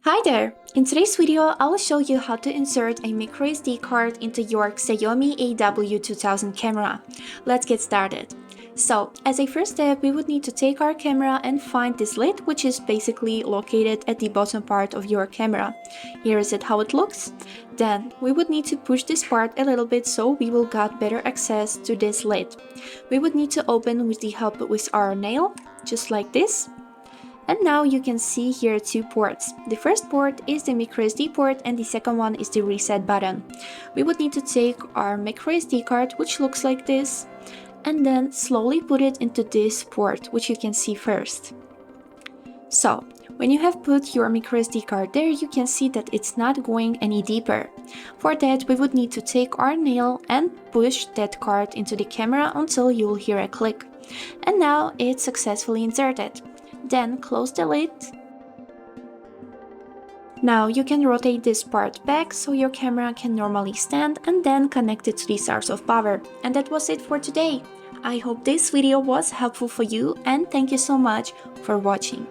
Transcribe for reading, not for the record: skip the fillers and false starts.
Hi there! In today's video, I will show you how to insert a microSD card into your Xiaomi AW2000 camera. Let's get started. So, as a first step, we would need to take our camera and find this lid, which is basically located at the bottom part of your camera. Here is it how it looks. Then, we would need to push this part a little bit so we will get better access to this lid. We would need to open with the help with our nail, just like this. And now you can see here two ports. The first port is the microSD port and the second one is the reset button. We would need to take our microSD card, which looks like this, and then slowly put it into this port, which you can see first. So, when you have put your microSD card there, you can see that it's not going any deeper. For that, we would need to take our nail and push that card into the camera until you'll hear a click. And now it's successfully inserted. Then close the lid. Now you can rotate this part back so your camera can normally stand and then connect it to the source of power. And that was it for today. I hope this video was helpful for you and thank you so much for watching.